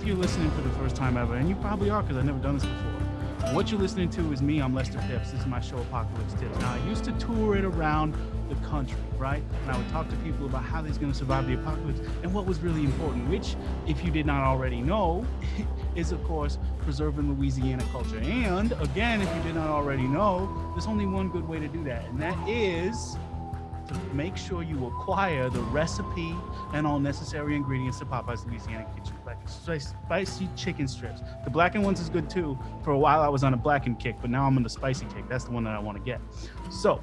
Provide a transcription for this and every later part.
if you're listening for the first time ever, and you probably are because I've never done this before, what you're listening to is me. I'm Lester Pipps. This is my show, Apocalypse Tips. Now, I used to tour it around the country, right? And I would talk to people about how they're going to survive the apocalypse and what was really important, which, if you did not already know, is, of course, preserving Louisiana culture. And, again, if you did not already know, there's only one good way to do that, and that is to make sure you acquire the recipe and all necessary ingredients to Popeye's Louisiana Kitchen, like spicy chicken strips. The blackened ones is good too. For a while I was on a blackened kick, but now I'm on the spicy kick. That's the one that I want to get. So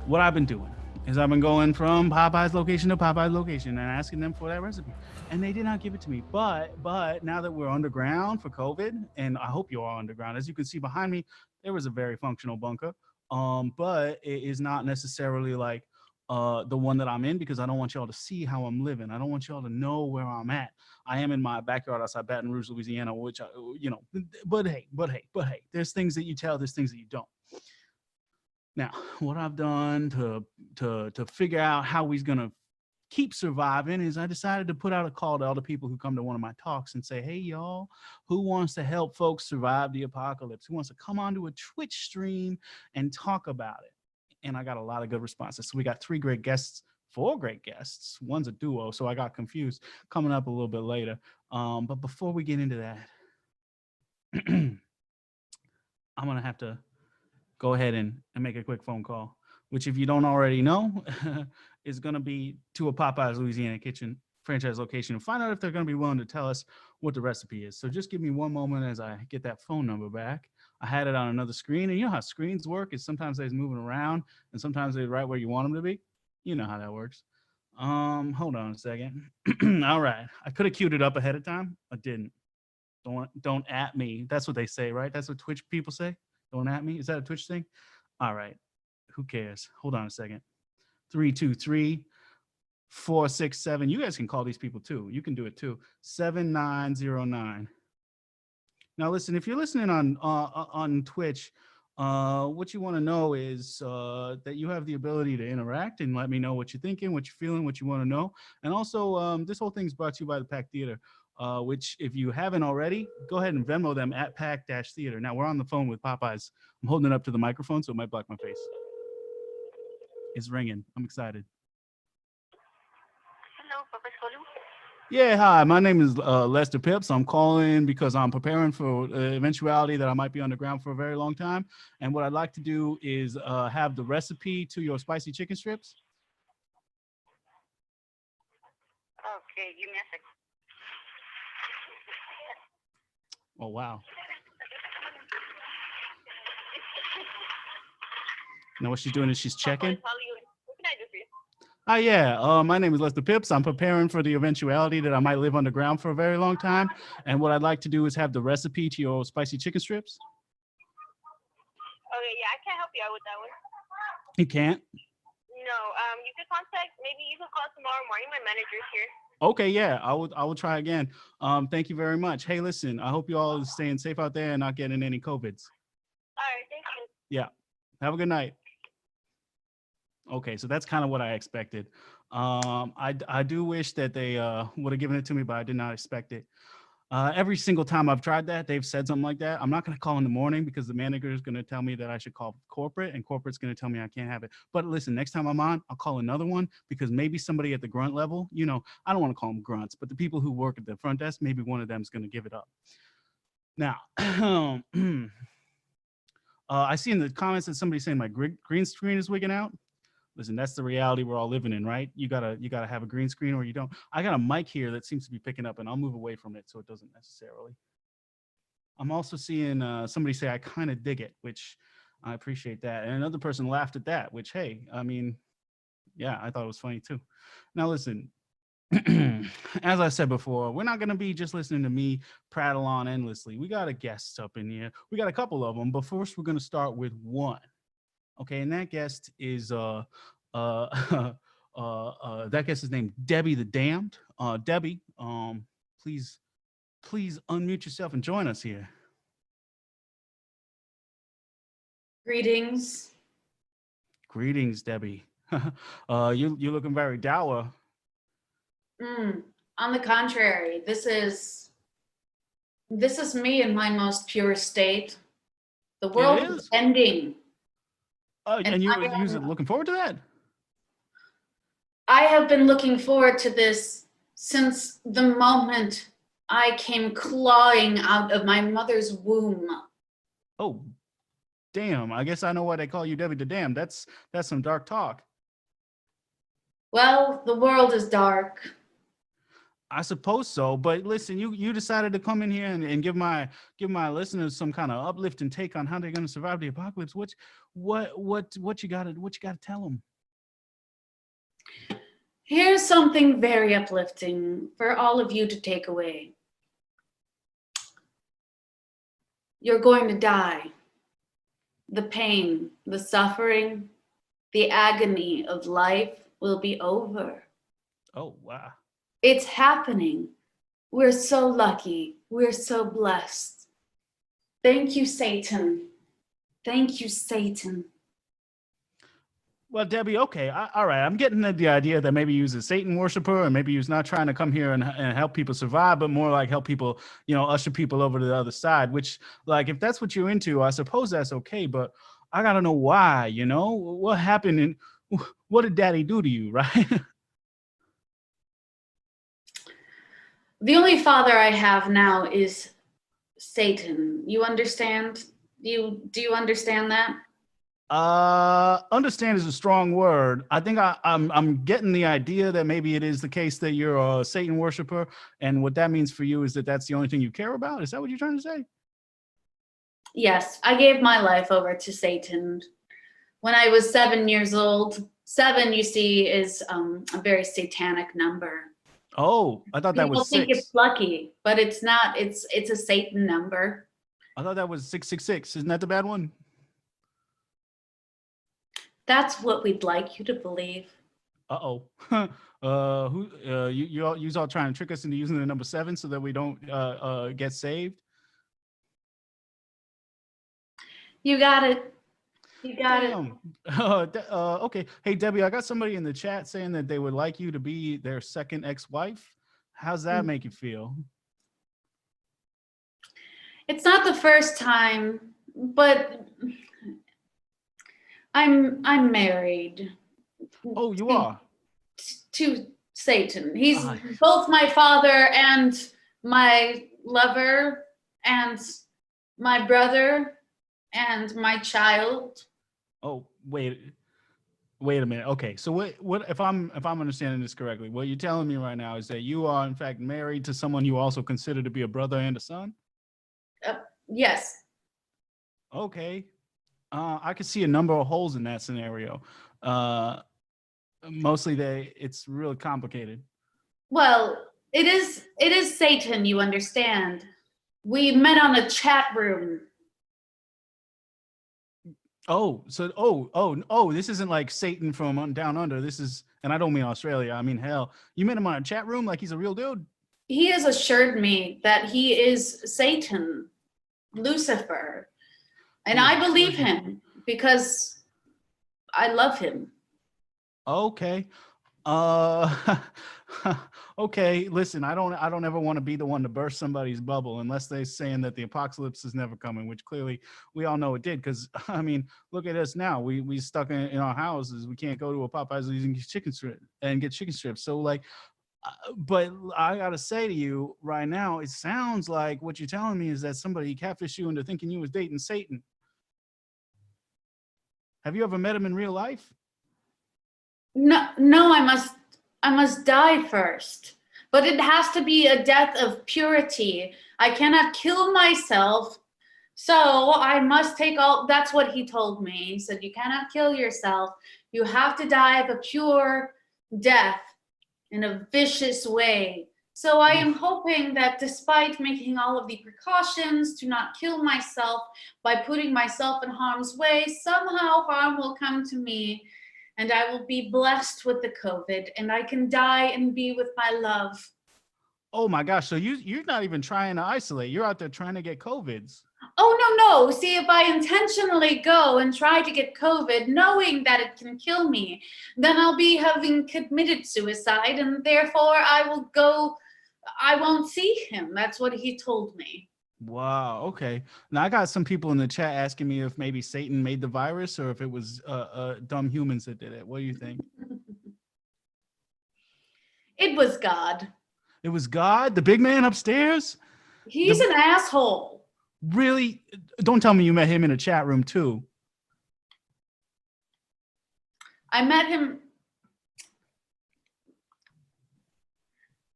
what I've been doing is I've been going from Popeye's location to Popeye's location and asking them for that recipe, and they did not give it to me. But now that we're underground for COVID, and I hope you are underground, as you can see behind me, there was a very functional bunker. But it is not necessarily like the one that I'm in, because I don't want y'all to see how I'm living. I don't want y'all to know where I'm at. I am in my backyard outside Baton Rouge, Louisiana, which but hey, there's things that you tell, there's things that you don't. Now, what I've done to figure out how we's gonna keep surviving is I decided to put out a call to all the people who come to one of my talks and say, hey, y'all, who wants to help folks survive the apocalypse? Who wants to come onto a Twitch stream and talk about it? And I got a lot of good responses. So we got 4 great guests. One's a duo, so I got confused, coming up a little bit later. But before we get into that, I'm going to have to go ahead and make a quick phone call, which, if you don't already know, is going to be to a Popeye's Louisiana Kitchen franchise location and find out if they're going to be willing to tell us what the recipe is. So just give me one moment as I get that phone number back. I had it on another screen, and you know how screens work is sometimes they're moving around and sometimes they're right where you want them to be. You know how that works. Hold on a second. All right. I could have queued it up ahead of time. I didn't. Don't at me. That's what they say, right? That's what Twitch people say. Don't at me. Is that a Twitch thing? All right. Who cares? Hold on a second. 323-467. You guys can call these people too. You can do it too. 7909. Now listen, if you're listening on Twitch, what you want to know is that you have the ability to interact and let me know what you're thinking, what you're feeling, what you want to know. And also, this whole thing's brought to you by the Pack Theater, which, if you haven't already, go ahead and Venmo them at Pack-Theater. Now we're on the phone with Popeyes. I'm holding it up to the microphone, so it might block my face. It's ringing. I'm excited. Hello, Papa Solu. Yeah, hi. My name is Lester Pipps. I'm calling because I'm preparing for the eventuality that I might be underground for a very long time. And what I'd like to do is have the recipe to your spicy chicken strips. Okay, give me a second. Oh, wow. Now what she's doing is she's checking. What can I do for you? Yeah. My name is Lester Pipps. I'm preparing for the eventuality that I might live underground for a very long time. And what I'd like to do is have the recipe to your spicy chicken strips. Okay, yeah, I can't help you out with that one. You can't? No, you can contact, maybe you can call tomorrow morning. My manager's here. Okay, yeah, I will try again. Thank you very much. Hey, listen, I hope you all are staying safe out there and not getting any COVIDs. All right, thank you. Yeah. Have a good night. Okay, so that's kind of what I expected. I do wish that they would have given it to me, but I did not expect it. Every single time I've tried that, they've said something like that. I'm not going to call in the morning because the manager is going to tell me that I should call corporate, and corporate's going to tell me I can't have it. But listen, next time I'm on, I'll call another one, because maybe somebody at the grunt level, I don't want to call them grunts, but the people who work at the front desk, maybe one of them is going to give it up. Now, I see in the comments that somebody's saying my green screen is wigging out. Listen, that's the reality we're all living in, right? You gotta have a green screen or you don't. I got a mic here that seems to be picking up, and I'll move away from it so it doesn't necessarily. I'm also seeing somebody say I kind of dig it, which I appreciate that. And another person laughed at that, which, hey, I mean, yeah, I thought it was funny too. Now listen, as I said before, we're not going to be just listening to me prattle on endlessly. We got a guest up in here. We got a couple of them, but first we're going to start with one. Okay, and that guest is that guest is named Debbie the Damned. Debbie, please unmute yourself and join us here. Greetings. Greetings, Debbie. You're looking very dour. On the contrary, this is me in my most pure state. The world It is is. ending. And you're looking forward to that? I have been looking forward to this since the moment I came clawing out of my mother's womb. Oh, damn. I guess I know why they call you Debbie the Damn. That's some dark talk. Well, the world is dark. I suppose so, but listen, you decided to come in here and give my listeners some kind of uplifting take on how they're going to survive the apocalypse. What you gotta tell them? Here's something very uplifting for all of you to take away. You're going to die. The pain, the suffering, the agony of life will be over. Oh, wow. It's happening. We're so lucky. We're so blessed. Thank you, Satan. Thank you, Satan. Well, Debbie, okay, all right. I'm getting the idea that maybe you're a Satan worshiper, and maybe you're not trying to come here and help people survive, but more like help people, usher people over to the other side. Which, like, if that's what you're into, I suppose that's okay. But I gotta know why. What happened and what did Daddy do to you, right? The only father I have now is Satan. You understand? Do you understand that? Understand is a strong word. I think I'm getting the idea that maybe it is the case that you're a Satan worshiper, and what that means for you is that that's the only thing you care about. Is that what you're trying to say? Yes, I gave my life over to Satan when I was 7 years old. 7, you see, is a very satanic number. Oh, I thought that was 6. People think it's lucky, but it's not. It's a Satan number. I thought that was 666. Isn't that the bad one? That's what we'd like you to believe. Uh-oh. You all trying to trick us into using the number 7 so that we don't get saved? You got it. You got Damn. Okay. Hey, Debbie, I got somebody in the chat saying that they would like you to be their second ex-wife. How's that make you feel? It's not the first time, but I'm married. Oh, you are? To Satan. He's both my father and my lover and my brother and my child. Oh, wait a minute. Okay, so what if I'm understanding this correctly? What you're telling me right now is that you are in fact married to someone you also consider to be a brother and a son? Yes. Okay. I could see a number of holes in that scenario. Mostly it's really complicated. Well, it is Satan, you understand. We met on a chat room. Oh, so this isn't like Satan from down under. This is, and I don't mean Australia, I mean hell. You met him on a chat room like he's a real dude? He has assured me that he is Satan, Lucifer. And I believe him because I love him. Okay. Okay, listen, I don't ever want to be the one to burst somebody's bubble unless they're saying that the apocalypse is never coming, which clearly we all know it did. Because I mean, look at us now. We stuck in our houses. We can't go to a Popeyes and get chicken strips. So like, but I gotta say to you right now, it sounds like what you're telling me is that somebody catfished you into thinking you was dating Satan. Have you ever met him in real life? No, I must die first. But it has to be a death of purity. I cannot kill myself. So I must take all, that's what he told me. He said, you cannot kill yourself. You have to die of a pure death in a vicious way. So I am hoping that despite making all of the precautions to not kill myself by putting myself in harm's way, somehow harm will come to me and I will be blessed with the COVID and I can die and be with my love. Oh my gosh, so you're not even trying to isolate. You're out there trying to get COVIDs. Oh, no. See, if I intentionally go and try to get COVID, knowing that it can kill me, then I'll be having committed suicide and therefore I will go I won't see him. That's what he told me. Wow. Okay. Now I got some people in the chat asking me if maybe Satan made the virus or if it was dumb humans that did it. What do you think? It was God. It was God, the big man upstairs? He's an asshole. Really? Don't tell me you met him in a chat room too. I met him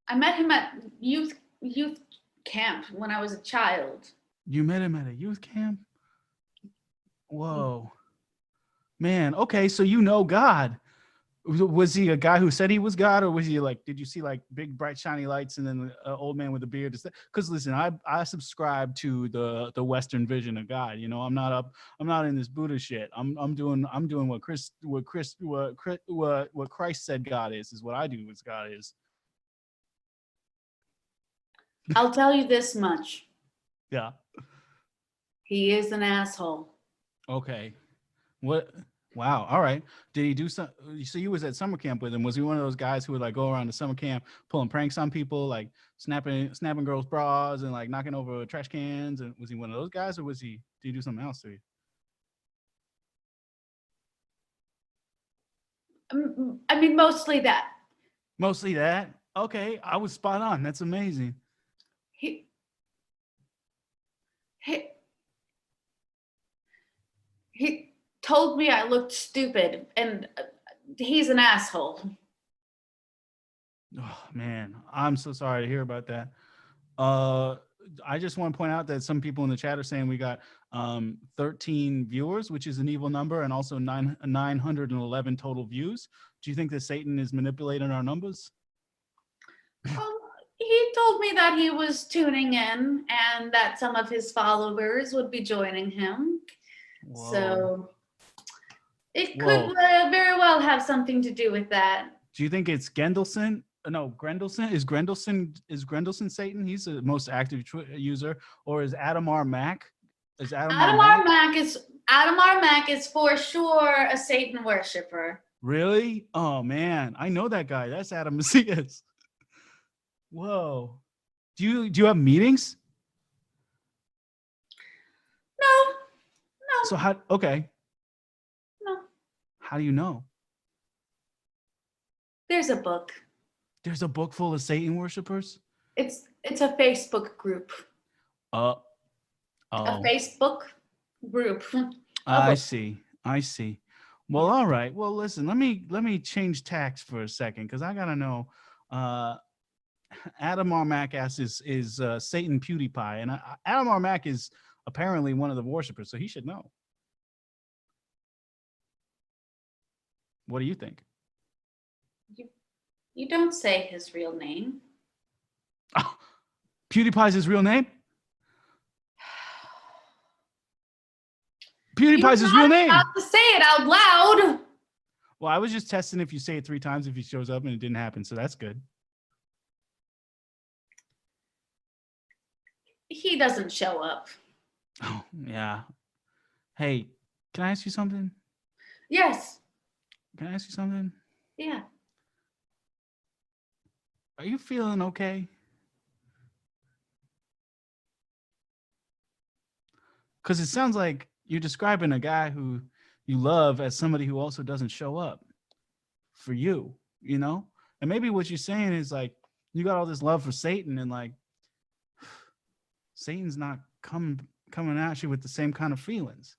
at youth camp when I was a child. You met him at a youth camp? Whoa. Man, okay, so you know God. Was he a guy who said he was God, or was he like, did you see like big bright shiny lights and then an old man with a beard? Because listen, I subscribe to the Western vision of God. You know, I'm not in this Buddha shit. I'm doing what Christ said God is what I do as God is. I'll tell you this much. Yeah. He is an asshole. Okay. What? Wow. All right. Did he do some? So you was at summer camp with him. Was he one of those guys who would like go around the summer camp pulling pranks on people, like snapping girls' bras and like knocking over trash cans? And was he one of those guys, or did he do something else to you? I mean, mostly that. Mostly that. Okay, I was spot on. That's amazing. He told me I looked stupid, and he's an asshole. Oh man, I'm so sorry to hear about that. I just want to point out that some people in the chat are saying we got 13 viewers, which is an evil number, and also 911 total views. Do you think that Satan is manipulating our numbers? He told me that he was tuning in and that some of his followers would be joining him. Whoa. So it could very well have something to do with that. Do you think it's Grendelson? No, Grendelson. Is Grendelson Satan? He's the most active user. Or is Adam R. Mack? Adam R. Mack is for sure a Satan worshiper. Really? Oh man, I know that guy. That's Adam Macias. Whoa. Do you have meetings? No. So how? Okay. No. How do you know? There's a book. There's a book full of Satan worshipers? It's a Facebook group. A Facebook group. I see. Well, all right. Well, listen, let me change tacks for a second, because I gotta know. Adam R. Mack asks, is Satan PewDiePie? And Adam R. Mack is apparently one of the worshipers, so he should know. What do you think? You don't say his real name. Oh, PewDiePie's his real name? PewDiePie's his real name. You're not allowed to say it out loud. Well, I was just testing if you say it 3 times, if he shows up, and it didn't happen, so that's good. He doesn't show up. Oh, yeah. Hey, can I ask you something? Yes. Can I ask you something? Yeah. Are you feeling okay? Because it sounds like you're describing a guy who you love as somebody who also doesn't show up for you, you know? And maybe what you're saying is like, you got all this love for Satan, and like, Satan's not coming at you with the same kind of feelings.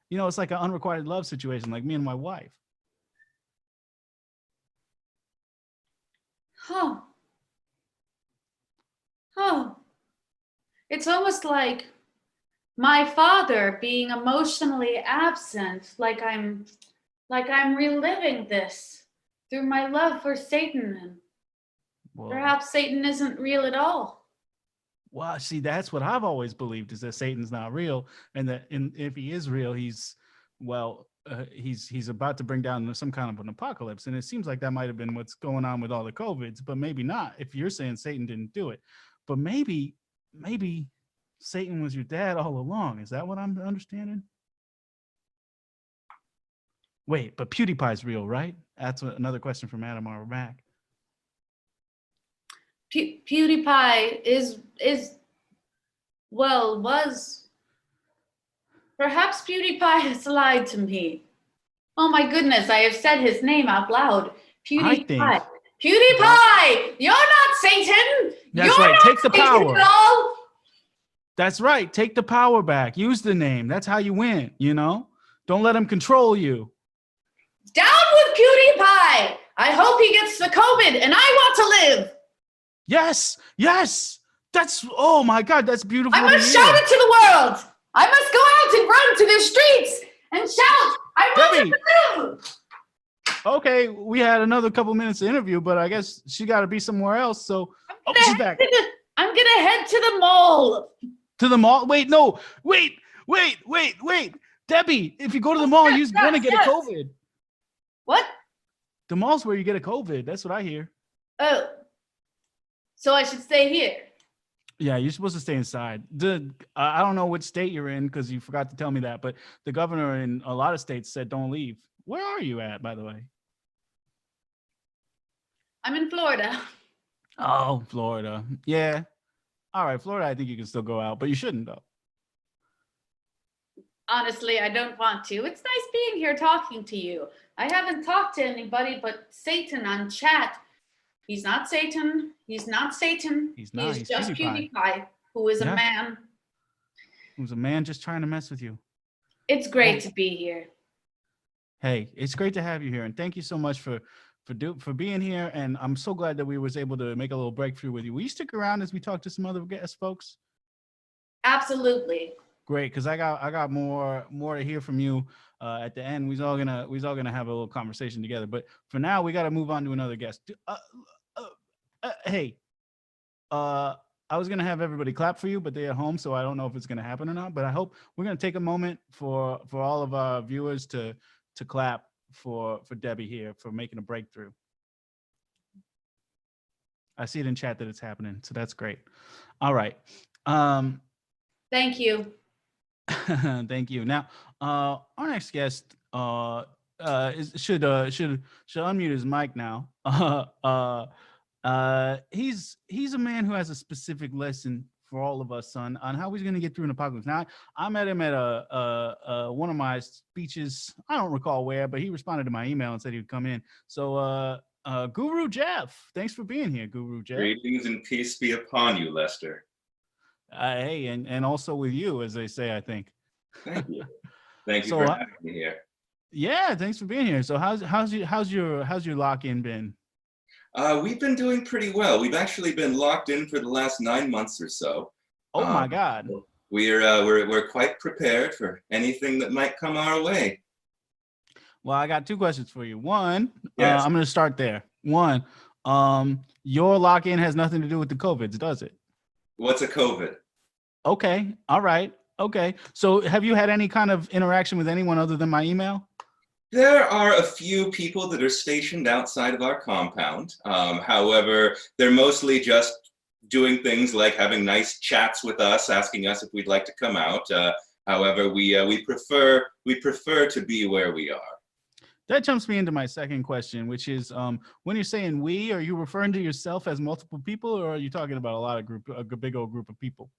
You know, it's like an unrequited love situation, like me and my wife. It's almost like my father being emotionally absent, like I'm reliving this through my love for Satan. And perhaps Satan isn't real at all. Well, see, that's what I've always believed, is that Satan's not real, and that if he is real, he's about to bring down some kind of an apocalypse. And it seems like that might have been what's going on with all the COVIDs, but maybe not, if you're saying Satan didn't do it. But maybe Satan was your dad all along. Is that what I'm understanding? Wait, but PewDiePie's real, right? That's another question from Adam R. Mack. PewDiePie was perhaps PewDiePie has lied to me. Oh my goodness, I have said his name out loud. PewDiePie. PewDiePie! You're not Satan! That's You're right. not Take the Satan power. at all! That's right. Take the power back. Use the name. That's how you win, you know? Don't let him control you. Down with PewDiePie! I hope he gets the COVID and I want to live! Yes. That's, oh my God, that's beautiful. I must shout it to the world! I must go out and run to the streets and shout, I want to live! Okay, we had another couple minutes to interview, but I guess she got to be somewhere else. So, she's back. I'm gonna head to the mall. To the mall? Wait, no. Wait. Debbie, if you go to the mall, you're going to get a COVID. What? The mall's where you get a COVID. That's what I hear. Oh. So I should stay here. Yeah, you're supposed to stay inside. I don't know which state you're in because you forgot to tell me that, but the governor in a lot of states said don't leave. Where are you at, by the way? I'm in Florida. Oh, Florida. Yeah. All right, Florida, I think you can still go out, but you shouldn't, though. Honestly, I don't want to. It's nice being here talking to you. I haven't talked to anybody but Satan on chat. He's not Satan. He's not Satan. He's not. He's just PewDiePie, who is a man. Who's a man just trying to mess with you. It's great to be here. Hey, it's great to have you here, and thank you so much for being here. And I'm so glad that we was able to make a little breakthrough with you. Will you stick around as we talk to some other guest folks? Absolutely. Great, because I got more to hear from you at the end. We's all gonna have a little conversation together. But for now, we got to move on to another guest. Hey, I was gonna have everybody clap for you, but they're at home, so I don't know if it's gonna happen or not. But I hope we're gonna take a moment for all of our viewers to clap for Debbie here for making a breakthrough. I see it in chat that it's happening, so that's great. All right. Thank you. Thank you. Now, our next guest should unmute his mic now. He's a man who has a specific lesson for all of us on how he's going to get through an apocalypse. Now, I met him at one of my speeches. I don't recall where, but he responded to my email and said he would come in. So, Guru Jeff, thanks for being here, Guru Jeff. Greetings and peace be upon you, Lester. Hey, and also with you, as they say, I think. Thank you. Thank you for having me here. Yeah, thanks for being here. So, how's your lock-in been? We've been doing pretty well. We've actually been locked in for the last 9 months or so. Oh my God. We're quite prepared for anything that might come our way. Well, I got two questions for you. One, yes. I'm going to start there. One, your lock-in has nothing to do with the COVIDs, does it? What's a COVID? Okay. All right. Okay. So have you had any kind of interaction with anyone other than my email? There are a few people that are stationed outside of our compound. However, they're mostly just doing things like having nice chats with us, asking us if we'd like to come out. However, we prefer to be where we are. That jumps me into my second question, which is when you're saying we, are you referring to yourself as multiple people, or are you talking about a big old group of people?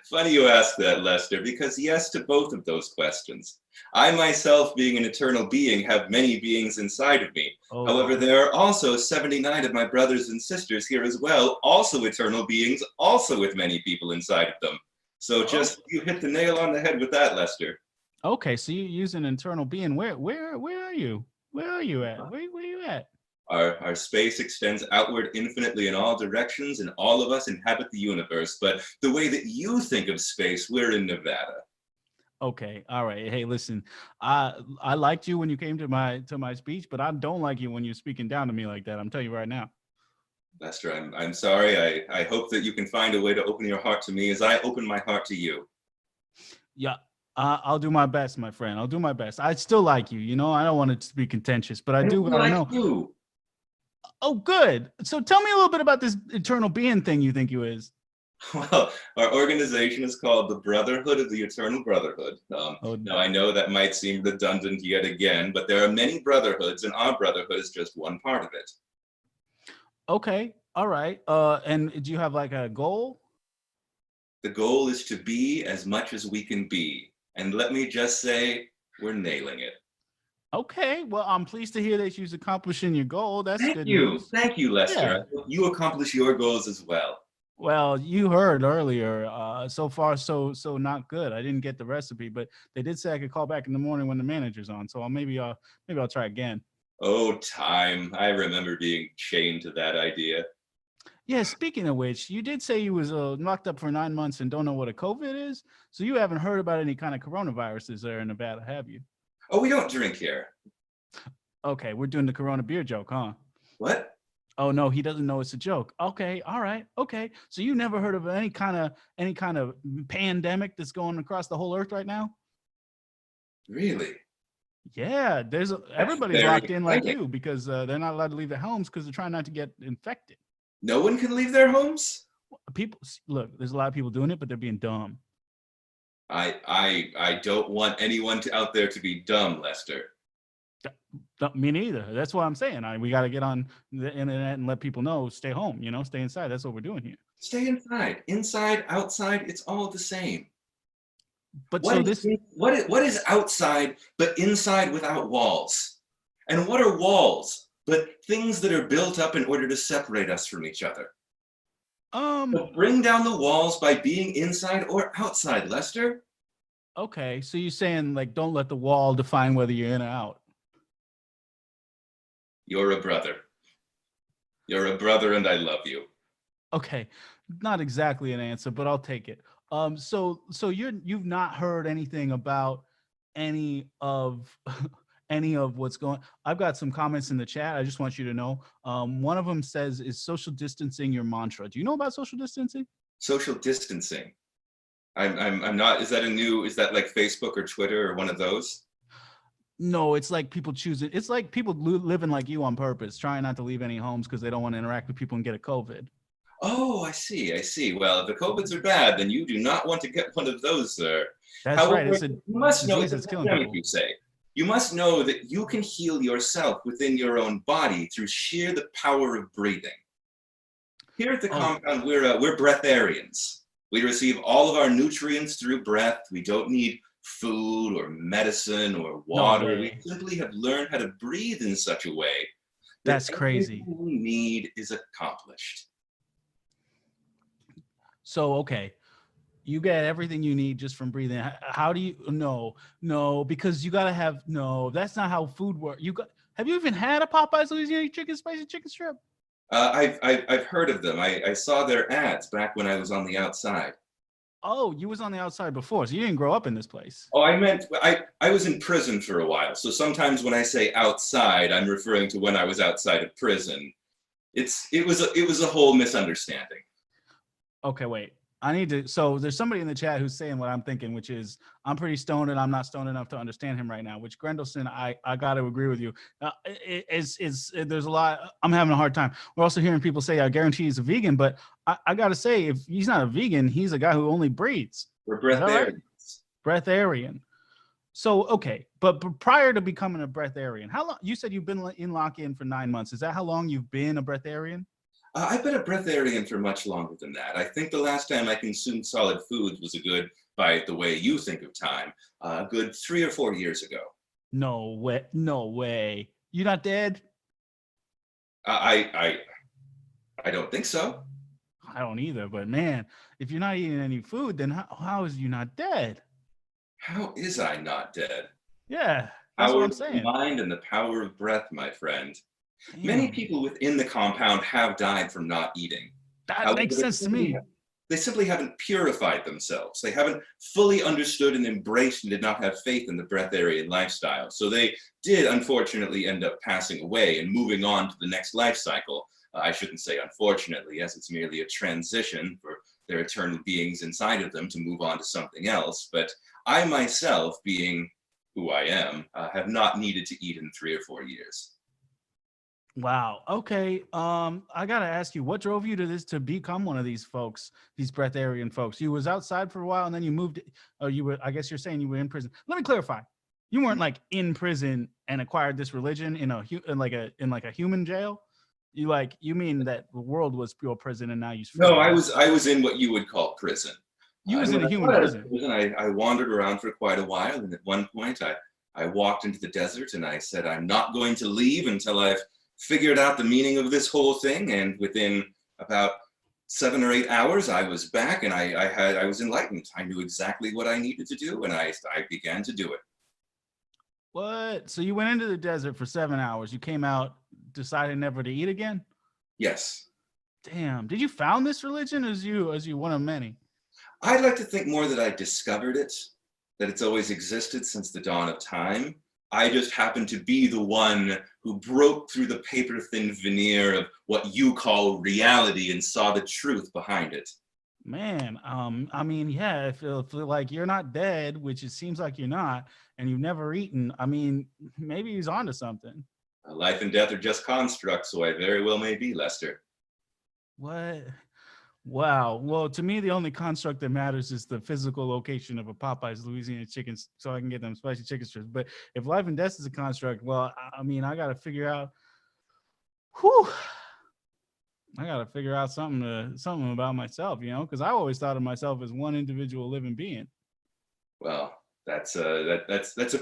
Funny you ask that, Lester, because yes to both of those questions. I myself, being an eternal being, have many beings inside of me. Oh. However, there are also 79 of my brothers and sisters here as well, also eternal beings, also with many people inside of them. So just you hit the nail on the head with that, Lester. Okay, so you use an internal being. Where are you? Where are you at? Where are you at? Our space extends outward infinitely in all directions, and all of us inhabit the universe. But the way that you think of space, we're in Nevada. Okay, all right. Hey, listen, I liked you when you came to my speech, but I don't like you when you're speaking down to me like that. I'm telling you right now. Lester, I'm sorry. I hope that you can find a way to open your heart to me as I open my heart to you. Yeah. I'll do my best, my friend. I'll do my best. I still like you. You know, I don't want it to be contentious, but I do want to know. You. Oh, good. So tell me a little bit about this eternal being thing you think you is. Well, our organization is called the Brotherhood of the Eternal Brotherhood. Now, I know that might seem redundant yet again, but there are many brotherhoods, and our brotherhood is just one part of it. Okay. All right. And do you have like a goal? The goal is to be as much as we can be. And let me just say, we're nailing it. Okay. Well, I'm pleased to hear that you're accomplishing your goal. That's Thank good you. news. Thank you, Lester. Yeah. I hope you accomplish your goals as well. Well, you heard earlier. So far, so not good. I didn't get the recipe, but they did say I could call back in the morning when the manager's on. So maybe I'll try again. Oh, time. I remember being chained to that idea. Yeah. Speaking of which, you did say you was locked up for 9 months and don't know what a COVID is. So you haven't heard about any kind of coronaviruses there in Nevada, have you? Oh, we don't drink here. Okay, we're doing the Corona beer joke, huh? What? Oh no, he doesn't know it's a joke. Okay, all right, okay. So you never heard of any kind of pandemic that's going across the whole earth right now? Really? Yeah, everybody's very locked in like exciting. you because they're not allowed to leave their homes because they're trying not to get infected. No one can leave their homes? People look, there's a lot of people doing it, but they're being dumb. I don't want anyone out there to be dumb, Lester. Me neither. That's what I'm saying. We got to get on the internet and let people know, stay home, stay inside. That's what we're doing here. Stay inside. Inside, outside, it's all the same. But What is outside but inside without walls? And what are walls but things that are built up in order to separate us from each other? So bring down the walls by being inside or outside, Lester. Okay, so you're saying like don't let the wall define whether you're in or out. You're a brother. You're a brother and I love you. Okay, not exactly an answer, but I'll take it. So you've not heard anything about any of any of what's going. I've got some comments in the chat. I just want you to know. One of them says, "Is social distancing your mantra?" Do you know about social distancing? Social distancing. I'm not. Is that like Facebook or Twitter or one of those? No, it's like people choosing. It's like people living like you on purpose, trying not to leave any homes because they don't want to interact with people and get a COVID. Oh, I see. Well, if the COVIDs are bad, then you do not want to get one of those, sir. That's However, right. It's a you must know disease that's killing pandemic, people. you say. You must know that you can heal yourself within your own body through sheer the power of breathing. Here at the compound, we're breatharians. We receive all of our nutrients through breath. We don't need food or medicine or water. No We simply have learned how to breathe in such a way That's crazy. everything we need is accomplished. So, okay, you get everything you need just from breathing. How do you? No, because you gotta have. No, that's not how food works. Have you even had a Popeyes Louisiana spicy chicken strip? I've heard of them. I saw their ads back when I was on the outside. Oh, you was on the outside before, so you didn't grow up in this place. Oh, I was in prison for a while. So sometimes when I say outside, I'm referring to when I was outside of prison. It was a whole misunderstanding. Okay, wait. So there's somebody in the chat who's saying what I'm thinking, which is I'm pretty stoned and I'm not stoned enough to understand him right now, which Grendelson, I got to agree with you. There's a lot, I'm having a hard time. We're also hearing people say, I guarantee he's a vegan, but I got to say, if he's not a vegan, he's a guy who only breathes. We're breatharians. Right? Breatharian. So, okay. But prior to becoming a breatharian, how long, you said you've been in lock-in for 9 months. Is that how long you've been a breatharian? I've been a breatharian for much longer than that. I think the last time I consumed solid foods was by the way you think of time, a good 3 or 4 years ago. No way. You're not dead? I don't think so. I don't either, but man, if you're not eating any food, then how is you not dead? How is I not dead? Yeah, that's what I'm saying. Power of mind and the power of breath, my friend. Damn. Many people within the compound have died from not eating. That makes sense to me. They simply haven't purified themselves. They haven't fully understood and embraced and did not have faith in the breatharian lifestyle. So they did unfortunately end up passing away and moving on to the next life cycle. I shouldn't say unfortunately, as it's merely a transition for their eternal beings inside of them to move on to something else. But I myself, being who I am, have not needed to eat in 3 or 4 years. Wow. Okay. I gotta ask you, what drove you to become one of these folks, these breatharian folks? You was outside for a while and then you moved. I guess you're saying you were in prison. Let me clarify. You weren't like in prison and acquired this religion in a human jail. You mean that the world was your prison and now you? No, I was in what you would call prison. You was in a When I human got out of prison. I wandered around for quite a while, and at one point I walked into the desert and I said, I'm not going to leave until I've figured out the meaning of this whole thing. And within about 7 or 8 hours, I was back, and I was enlightened. I knew exactly what I needed to do, and I began to do it. What? So you went into the desert for 7 hours. You came out, decided never to eat again? Yes. Damn. Did you found this religion as you one of many? I'd like to think more that I discovered it, that it's always existed since the dawn of time. I just happened to be the one who broke through the paper-thin veneer of what you call reality and saw the truth behind it. Man, I mean, yeah, I feel like you're not dead, which it seems like you're not, and you've never eaten. I mean, maybe he's onto something. Life and death are just constructs, so I very well may be, Lester. What? Wow. Well, to me, the only construct that matters is the physical location of a Popeye's Louisiana chicken, so I can get them spicy chicken strips. But if life and death is a construct, well, I mean, I got to figure out. Whew. I got to figure out something about myself, because I always thought of myself as one individual living being. Well, that's a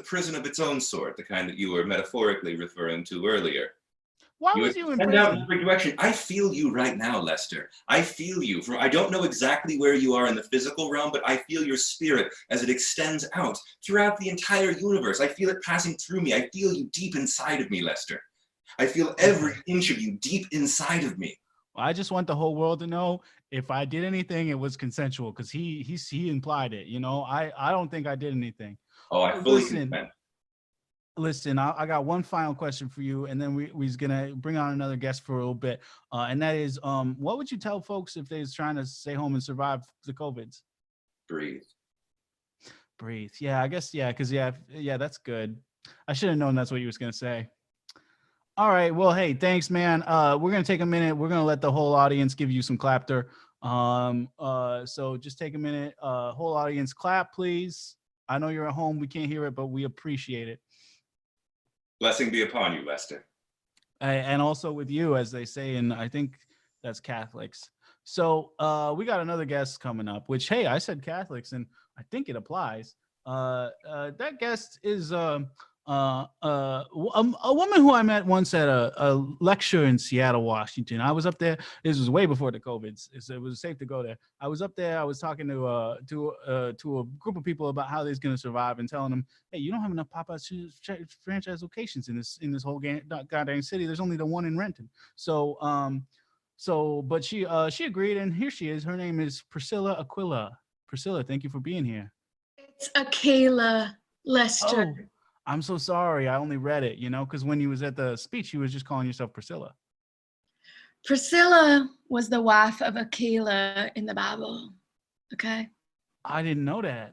prison of its own sort, the kind that you were metaphorically referring to earlier. Why was you in prison? Out in prison? every direction. I feel you right now, Lester. I feel you. I don't know exactly where you are in the physical realm, but I feel your spirit as it extends out throughout the entire universe. I feel it passing through me. I feel you deep inside of me, Lester. I feel every inch of you deep inside of me. Well, I just want the whole world to know if I did anything, it was consensual, because he implied it. I don't think I did anything. Oh, I fully consent. Listen, I got one final question for you, and then we's gonna bring on another guest for a little bit, and that is, what would you tell folks if they're trying to stay home and survive the COVIDs? Breathe. Yeah, I guess, yeah, because yeah, that's good. I should have known that's what you was gonna say. All right, well, hey, thanks, man. We're gonna take a minute. We're gonna let the whole audience give you some clapter. So just take a minute. Whole audience, clap, please. I know you're at home. We can't hear it, but we appreciate it. Blessing be upon you, Lester. And also with you, as they say, and I think that's Catholics. So we got another guest coming up, which, hey, I said Catholics, and I think it applies. That guest is a woman who I met once at a lecture in Seattle, Washington. I was up there. This was way before the COVID, so it was safe to go there. I was up there. I was talking to a group of people about how they're going to survive, and telling them, hey, you don't have enough Popeyes franchise locations in this whole goddamn city. There's only the one in Renton. But she agreed, and here she is. Her name is Priscilla Aquila. Priscilla, thank you for being here. It's Aquila, Lester. Oh, I'm so sorry. I only read it, because when you was at the speech, you was just calling yourself Priscilla. Priscilla was the wife of Aquila in the Bible. Okay. I didn't know that.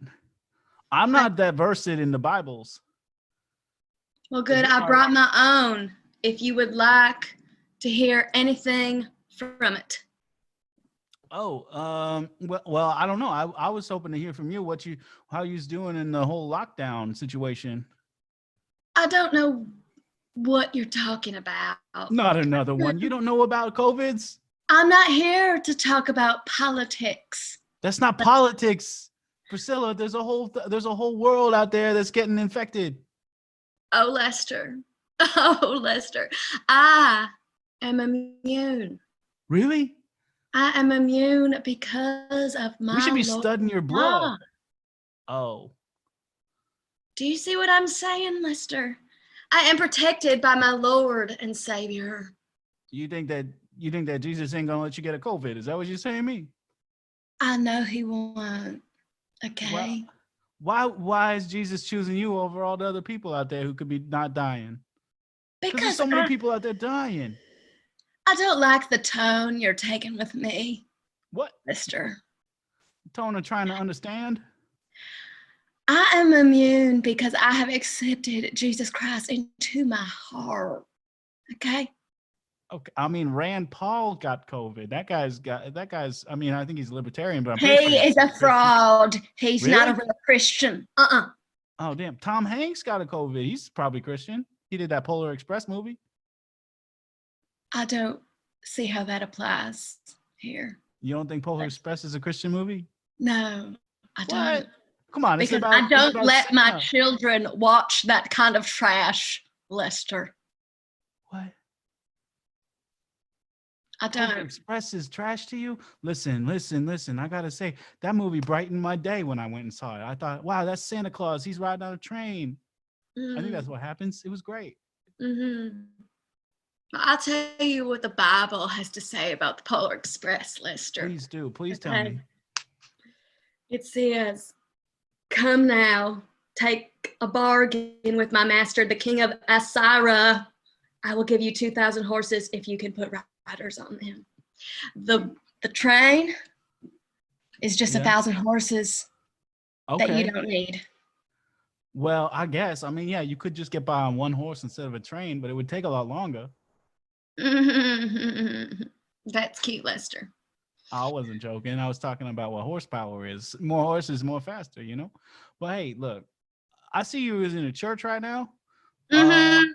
I'm not that versed in the Bibles. Well, good. I brought my own if you would like to hear anything from it. Oh, well, I don't know. I was hoping to hear from you how you's doing in the whole lockdown situation. I don't know what you're talking about. Not another one. You don't know about COVIDs? I'm not here to talk about politics. That's not politics, Priscilla. There's a whole world out there that's getting infected. Oh, Lester. Oh, Lester. I am immune. Really? I am immune because of my. We should be studying your blood. Oh. Do you see what I'm saying, Lester? I am protected by my Lord and Savior. You think that Jesus ain't gonna let you get a COVID? Is that what you're saying to me? I know he won't. Okay. Well, why is Jesus choosing you over all the other people out there who could be not dying? Because there's so many people out there dying. I don't like the tone you're taking with me. What? Lester. Tone of trying to understand? I am immune because I have accepted Jesus Christ into my heart. Okay? Okay. I mean, Rand Paul got COVID. That guy's, I mean, I think he's libertarian, but he is a fraud. He's really? Not a real Christian. Oh, damn. Tom Hanks got a COVID. He's probably Christian. He did that Polar Express movie. I don't see how that applies here. You don't think Polar Express is a Christian movie? No, I What? don't. Come on, it's Because about. I don't it's about let my Santa. children watch that kind of trash, Lester. What? I Polar don't. Express is trash to you? Listen. I gotta say, that movie brightened my day when I went and saw it. I thought, wow, that's Santa Claus. He's riding on a train. I think that's what happens. It was great. Mm-hmm. I'll tell you what the Bible has to say about the Polar Express, Lester. Please do. Please tell Okay. me. It says, "Come now, take a bargain with my master, the king of Assyria. I will give you 2,000 horses if you can put riders on them." The train is just 1,000 horses that Okay. you don't need. Well, I guess. I mean, yeah, you could just get by on one horse instead of a train, but it would take a lot longer. That's cute, Lester. I wasn't joking. I was talking about what horsepower is. More horses, more faster, you know? But hey, look, I see you is in a church right now.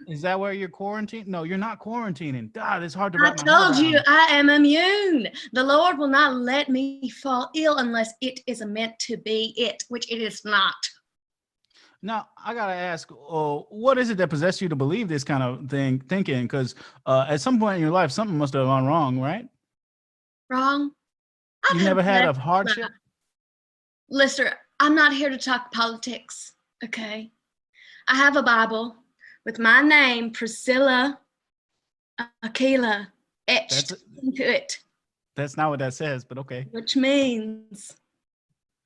Is that where you're quarantined? No, you're not quarantining. God, it's hard to I wrap my head told you around. I am immune. The Lord will not let me fall ill unless it is meant to be it, which it is not. Now, I gotta ask, what is it that possessed you to believe this kind of thinking? Because at some point in your life, something must have gone wrong, right? Wrong? You never had a hardship? Lester, I'm not here to talk politics, okay? I have a Bible with my name, Priscilla, Aquila, etched into it. That's not what that says, but okay. Which means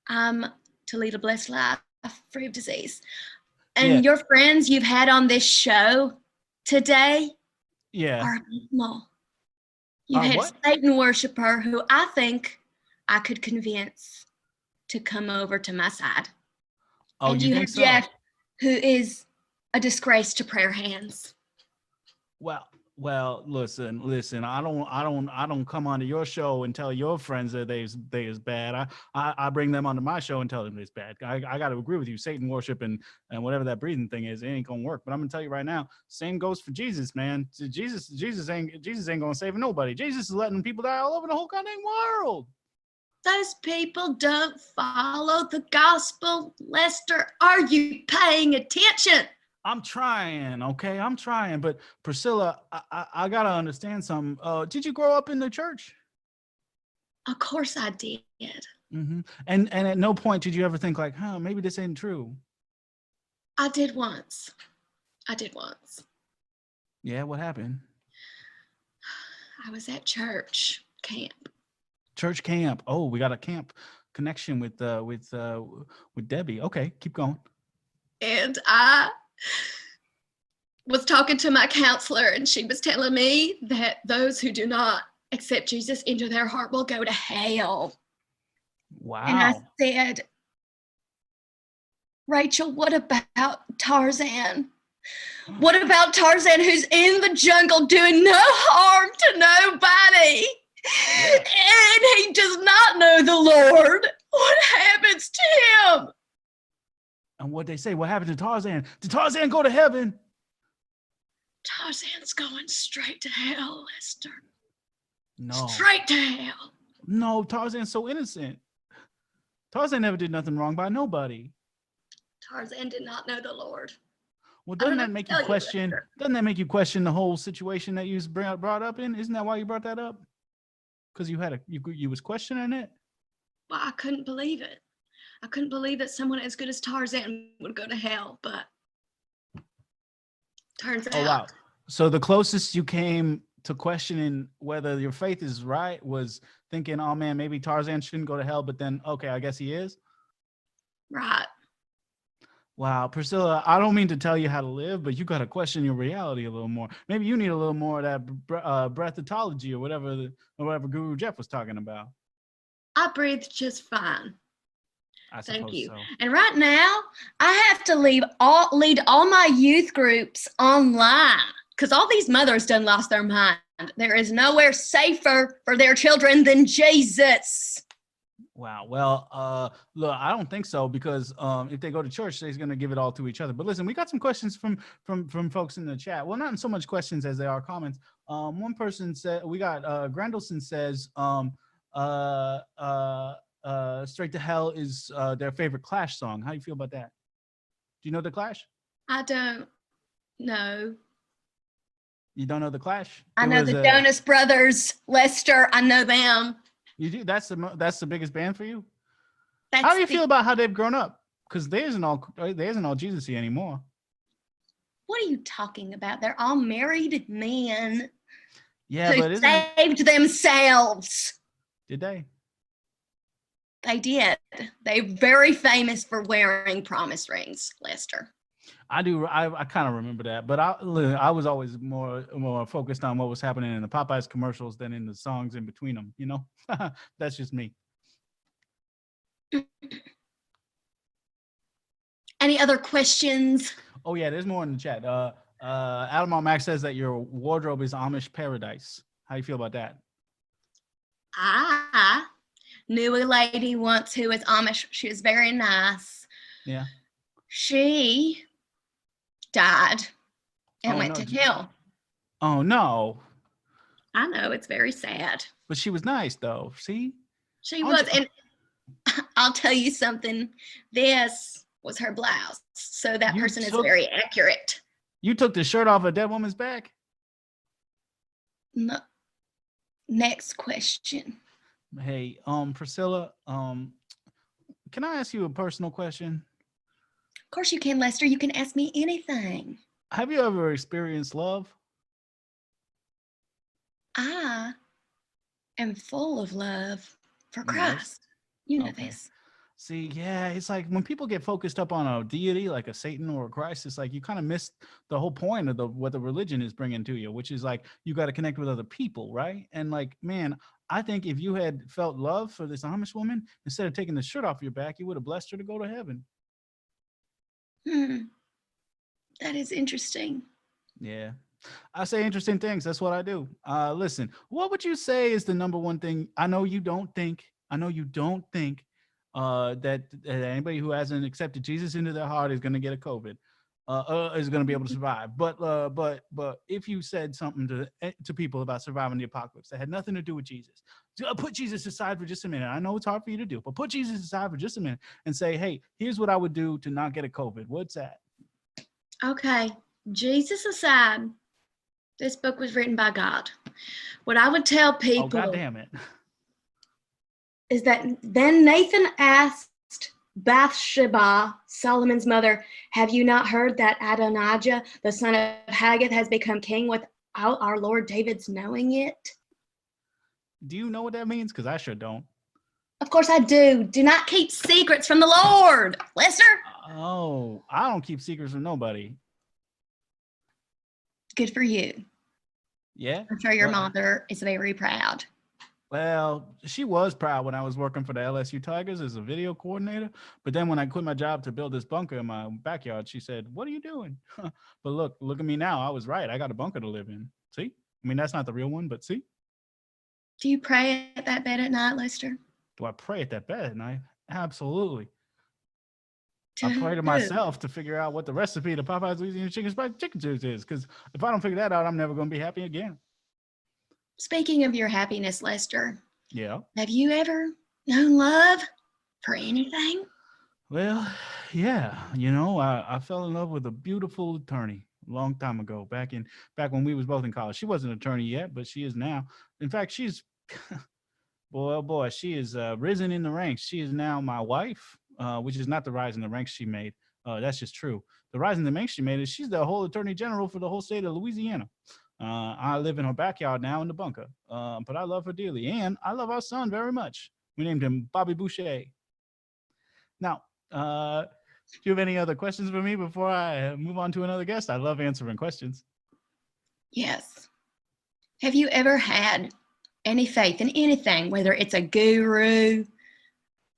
I'm to lead a blessed life free of disease. And your friends you've had on this show today are abysmal. You had a Satan worshiper who I think I could convince to come over to my side. Oh, and you think have so? Jeff, who is a disgrace to prayer hands. Well, listen. I don't come onto your show and tell your friends that they is bad. I bring them onto my show and tell them it's bad. I got to agree with you. Satan worship and whatever that breathing thing is, it ain't gonna work. But I'm gonna tell you right now, same goes for Jesus, man. Jesus ain't gonna save nobody. Jesus is letting people die all over the whole goddamn world. Those people don't follow the gospel. Lester, are you paying attention? I'm trying, okay? I'm trying. But Priscilla, I gotta understand something. Did you grow up in the church? Of course I did. Mm-hmm. And at no point did you ever think like, maybe this ain't true? I did once. Yeah, what happened? I was at church camp. Church camp. Oh, we got a camp connection with Debbie. Okay, keep going. And I was talking to my counselor, and she was telling me that those who do not accept Jesus into their heart will go to hell. Wow. And I said, Rachel, what about Tarzan? What about Tarzan, who's in the jungle doing no harm to nobody? And he does not know the Lord. What happens to him? And what they say, what happened to Tarzan? Did Tarzan go to heaven? Tarzan's going straight to hell, Lester. No. Straight to hell. No, Tarzan's so innocent. Tarzan never did nothing wrong by nobody. Tarzan did not know the Lord. Well, doesn't that make you question? Doesn't that make you question the whole situation that you brought up in? Isn't that why you brought that up? Because you was questioning it. Well, I couldn't believe it. I couldn't believe that someone as good as Tarzan would go to hell, but turns out. Oh wow! So the closest you came to questioning whether your faith is right was thinking, "Oh man, maybe Tarzan shouldn't go to hell," but then, okay, I guess he is. Right. Wow, Priscilla, I don't mean to tell you how to live, but you got to question your reality a little more. Maybe you need a little more of that breathology or whatever Guru Jeff was talking about. I breathe just fine. Thank you. So. And right now, I have to lead all my youth groups online because all these mothers done lost their mind. There is nowhere safer for their children than Jesus. Wow. Well, look, I don't think so because if they go to church, they're going to give it all to each other. But listen, we got some questions from folks in the chat. Well, not so much questions as they are comments. One person said, we got Grandelson says, "Straight to Hell" is their favorite Clash song. How do you feel about that? Do you know the Clash? I don't know. You don't know the Clash? I know the Jonas Brothers, Lester. I know them. You do? That's the biggest band for you? That's how do you feel about how they've grown up? Because there isn't all Jesus-y anymore. What are you talking about? They're all married men. Yeah, who saved themselves. Did they? They did. They're very famous for wearing promise rings, Lester. I do. I kind of remember that, but I was always more focused on what was happening in the Popeyes commercials than in the songs in between them. You know, that's just me. Any other questions? Oh yeah, there's more in the chat. Adam on Max says that your wardrobe is Amish paradise. How you feel about that? I knew a lady once who was Amish. She was very nice. Yeah. She died and went to hell. Oh no. I know, it's very sad. But she was nice though. See? She was, and I'll tell you something. This was her blouse. So that person is very accurate. You took the shirt off a dead woman's back? No. Next question. Hey, Priscilla, can I ask you a personal question? Of course you can, Lester. You can ask me anything. Have you ever experienced love? I am full of love for Christ. You know this. See, yeah, it's like when people get focused up on a deity like a Satan or a Christ, it's like you kind of miss the whole point of what the religion is bringing to you, which is like you got to connect with other people, right? And like, man, I think if you had felt love for this Amish woman, instead of taking the shirt off your back, you would have blessed her to go to heaven. That is interesting. Yeah. I say interesting things. That's what I do. Listen, what would you say is the number one thing? I know you don't think that anybody who hasn't accepted Jesus into their heart is going to get a COVID, is going to be able to survive. But if you said something to people about surviving the apocalypse that had nothing to do with Jesus, put Jesus aside for just a minute. I know it's hard for you to do, but put Jesus aside for just a minute and say, hey, here's what I would do to not get a COVID. What's that? Okay, Jesus aside, this book was written by God. What I would tell people, God damn it, is that then Nathan asked Bathsheba, Solomon's mother, have you not heard that Adonijah, the son of Haggith, has become king without our Lord David's knowing it? Do you know what that means? Because I sure don't. Of course I do. Do not keep secrets from the Lord, Lester. Oh, I don't keep secrets from nobody. Good for you. Yeah. I'm sure your mother is very proud. Well, she was proud when I was working for the LSU Tigers as a video coordinator. But then when I quit my job to build this bunker in my backyard, she said, what are you doing? But look at me now. I was right. I got a bunker to live in. See? I mean, that's not the real one, but see? Do you pray at that bed at night, Lester? Do I pray at that bed at night? Absolutely. I pray to myself to figure out what the recipe to Popeye's Louisiana chicken spicy chicken juice is. Because if I don't figure that out, I'm never going to be happy again. Speaking of your happiness, Lester. Yeah. Have you ever known love for anything? Well, yeah. You know, I fell in love with a beautiful attorney a long time ago, back when we was both in college. She wasn't an attorney yet, but she is now. In fact, she's, boy, oh boy, she is risen in the ranks. She is now my wife, which is not the rise in the ranks she made. That's just true. The rise in the ranks she made is she's the whole attorney general for the whole state of Louisiana. I live in her backyard now in the bunker, but I love her dearly, and I love our son very much. We named him Bobby Boucher. Now, do you have any other questions for me before I move on to another guest? I love answering questions. Yes. Have you ever had any faith in anything, whether it's a guru,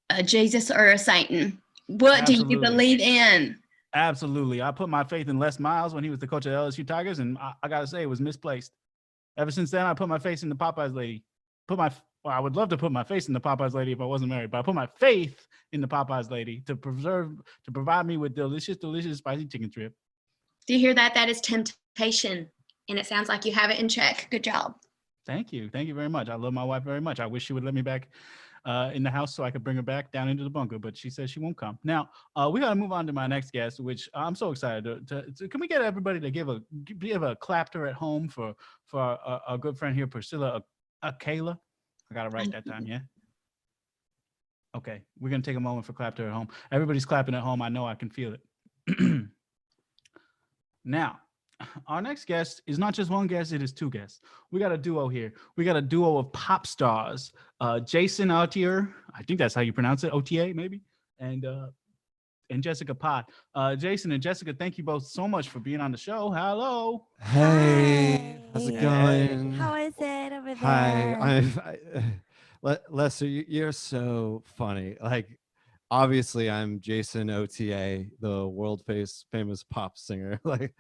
a Jesus, or a Satan? What do you believe in? Absolutely. I put my faith in Les Miles when he was the coach of the LSU Tigers, and I got to say it was misplaced. Ever since then, I put my faith in the Popeyes lady. Put my Well, I would love to put my face in the Popeyes lady if I wasn't married, but I put my faith in the Popeyes lady to provide me with delicious, spicy chicken strip. Do you hear that? That is temptation. And it sounds like you have it in check. Good job. Thank you. Thank you very much. I love my wife very much. I wish she would let me back in the house so I could bring her back down into the bunker, but she says she won't come. Now, we got to move on to my next guest, which I'm so excited to can we get everybody to give a clapper at home for our good friend here, Priscilla, Kayla? I got it right that time, yeah? Okay, we're going to take a moment for clapper at home. Everybody's clapping at home. I know I can feel it. Now, our next guest is not just one guest, it is two guests. We got a duo here. We got a duo of pop stars, Jason Ottier, I think that's how you pronounce it, Ottier maybe, and Jessica Pot. Jason and Jessica, thank you both so much for being on the show. Hello. Hey, how's it going? How is it over there? Hi, Lester, you're so funny. Like, obviously, I'm Jason Ottier, the world famous pop singer. Like,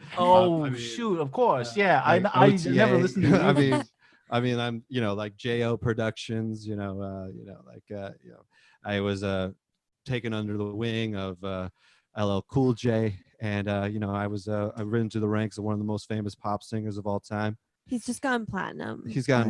shoot, of course, yeah. Like I never listened to. I mean, I'm like Jo Productions. I was taken under the wing of LL Cool J, and I've risen to the ranks of one of the most famous pop singers of all time. He's just gone platinum.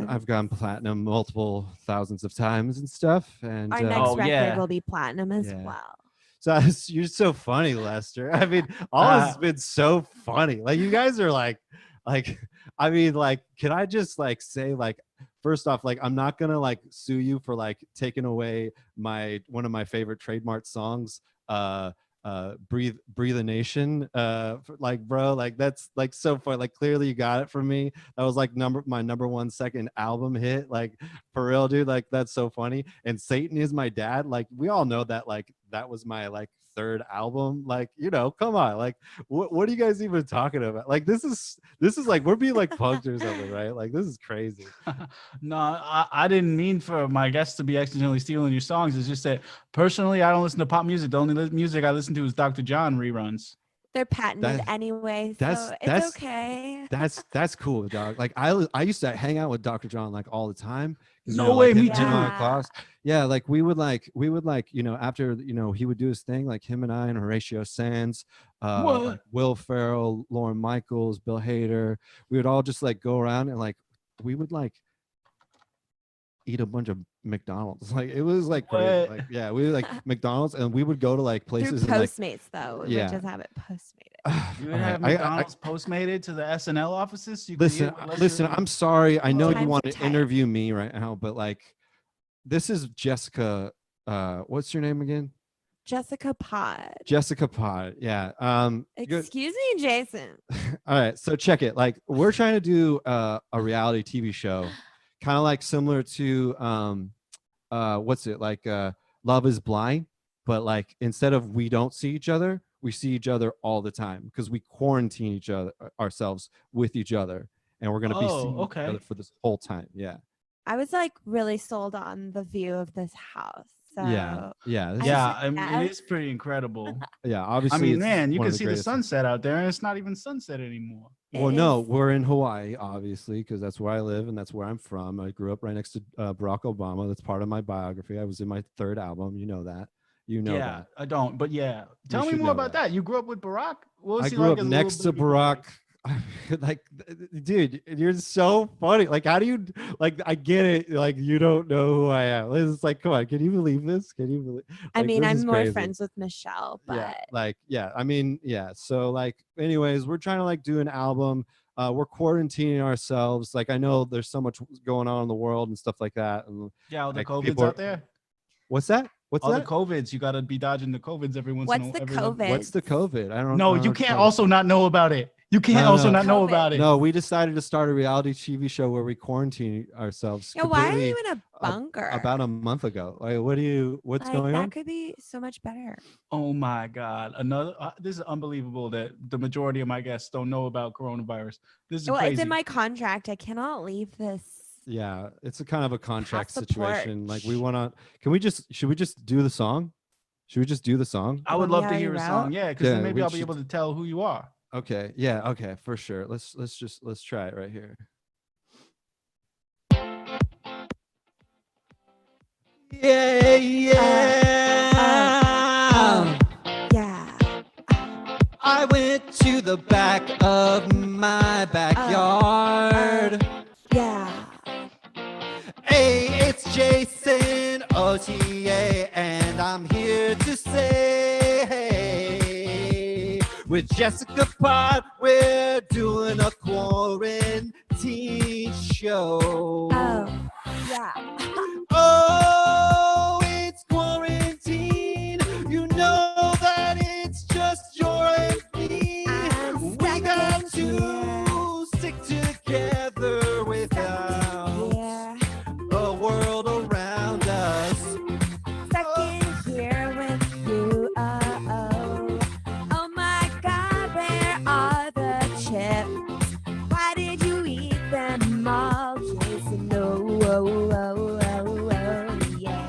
I've gone platinum multiple thousands of times and stuff. And our next record will be platinum as well. So you're so funny, Lester. I mean, all this has been so funny. Like, you guys are like, I mean, like, can I just like say, like, first off, like, I'm not gonna like sue you for like taking away one of my favorite trademark songs, breathe a nation, like, bro, like, that's like so fun. Like, clearly you got it from me. That was like my number one second album hit, like, for real, dude. Like, that's so funny. And Satan Is My Dad, like, we all know that, like, that was my like third album. Like, come on, like, what are you guys even talking about? Like, this is like, we're being like punked or something, right? Like, this is crazy. No, I didn't mean for my guests to be accidentally stealing your songs. It's just that personally, I don't listen to pop music. The only music I listen to is Dr. John reruns. They're patented anyway, so it's okay. That's cool, dog. Like, I used to hang out with Dr. John like all the time. No way, me too. Yeah, like we would like after he would do his thing, like him and I and Horatio Sands, like Will Ferrell, Lauren Michaels, Bill Hader, we would all just like go around and like we would like eat a bunch of McDonald's. Like, it was like crazy. Like, yeah, we would like McDonald's, and we would go to like places. Through Postmates, though. We would just have it Postmated. You would have McDonald's Postmated to the SNL offices. Listen. I'm sorry. I know you want to interview me right now, but like, this is Jessica. What's your name again? Jessica Pod. Jessica Pod. Yeah. Excuse me, Jason. All right. So check it. Like, we're trying to do a reality TV show. Kind of like similar to what's it like, Love Is Blind, but like, instead of we don't see each other, we see each other all the time because we quarantine ourselves with each other, and we're gonna be seeing each other for this whole time. Yeah. I was like really sold on the view of this house. So yeah. I mean, it is pretty incredible. Yeah, obviously. I mean, man, you can see the sunset out there, and it's not even sunset anymore. Well, no, we're in Hawaii, obviously, because that's where I live and that's where I'm from. I grew up right next to Barack Obama. That's part of my biography. I was in my third album. You know that. Yeah, I don't, but yeah. Tell me more about that. You grew up with Barack? I grew up next to Barack. Like, dude, you're so funny. Like, how do you, like, I get it. Like, you don't know who I am. It's like, come on, can you believe this? Can you believe? Like, I mean, I'm more friends with Michelle, but I mean, yeah. So like, anyways, we're trying to like do an album. We're quarantining ourselves. Like, I know there's so much going on in the world and stuff like that. And all the COVIDs out there. What's that? What's all that? the COVIDs. You got to be dodging the COVIDs every once in a while. What's the COVID? What's the COVID? I don't know. No, you can't also not know about it. You can't also not know about it. No, we decided to start a reality TV show where we quarantine ourselves. Yeah, why are you in a bunker? About a month ago. Like, what's going on? That could be so much better. Oh my God. This is unbelievable that the majority of my guests don't know about coronavirus. This is crazy. It's in my contract. I cannot leave this. Yeah, it's a kind of a contract situation. Like, should we just do the song? Should we just do the song? I would love to hear a song. Yeah, because then maybe I'll be able to tell who you are. Okay. Yeah. Okay. For sure. Let's try it right here. Yeah, Yeah. I went to the back of my backyard. Yeah. Hey, it's Jason Ottier, and I'm here to say, hey, with Jessica Pod, we're doing a quarantine show. Oh. Yeah. Oh, it's quarantine. You know that it's just your and me. We got to stick together without the world around us. Stuck in here with you. Oh my God, where are the chips? Why did you eat them all, Jason? Yeah.